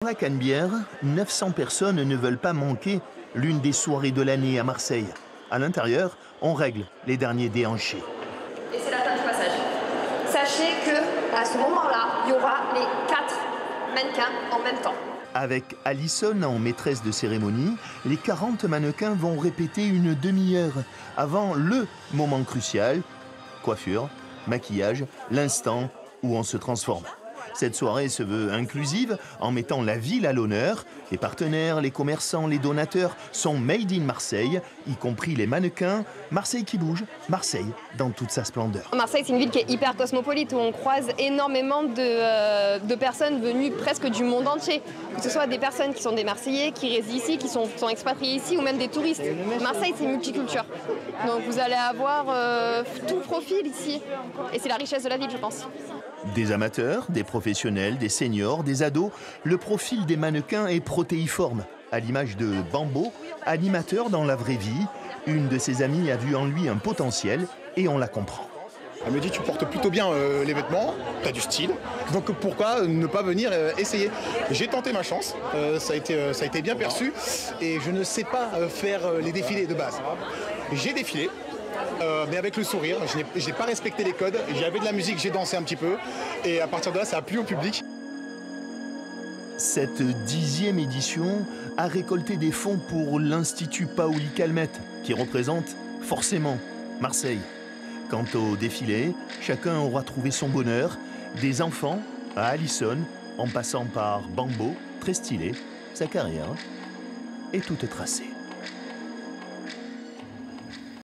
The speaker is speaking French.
Dans la Canebière, 900 personnes ne veulent pas manquer l'une des soirées de l'année à Marseille. À l'intérieur, on règle les derniers déhanchés. Et c'est la fin du passage. Sachez qu'à ce moment-là, il y aura les 4 mannequins en même temps. Avec Alison en maîtresse de cérémonie, les 40 mannequins vont répéter une demi-heure avant le moment crucial, coiffure, maquillage, l'instant où on se transforme. Cette soirée se veut inclusive en mettant la ville à l'honneur. Les partenaires, les commerçants, les donateurs sont made in Marseille, y compris les mannequins. Marseille qui bouge, Marseille dans toute sa splendeur. Marseille, c'est une ville qui est hyper cosmopolite, où on croise énormément de personnes venues presque du monde entier. Que ce soit des personnes qui sont des Marseillais, qui résident ici, qui sont expatriés ici, ou même des touristes. Marseille, c'est multiculture. Donc vous allez avoir tout profil ici. Et c'est la richesse de la ville, je pense. Des amateurs, des professionnels, des seniors, des ados, le profil des mannequins est protéiforme. À l'image de Bambo, animateur dans la vraie vie, une de ses amies a vu en lui un potentiel et on la comprend. Elle me dit tu portes plutôt bien les vêtements, tu as du style, donc pourquoi ne pas venir essayer. J'ai tenté ma chance, ça a été bien perçu et je ne sais pas faire les défilés de base. J'ai défilé. Mais avec le sourire, je n'ai pas respecté les codes, j'avais de la musique, j'ai dansé un petit peu, et à partir de là, ça a plu au public. Cette 10e édition a récolté des fonds pour l'Institut Paoli Calmette, qui représente forcément Marseille. Quant au défilé, chacun aura trouvé son bonheur, des enfants à Alison, en passant par Bambo, très stylé, sa carrière est toute tracée.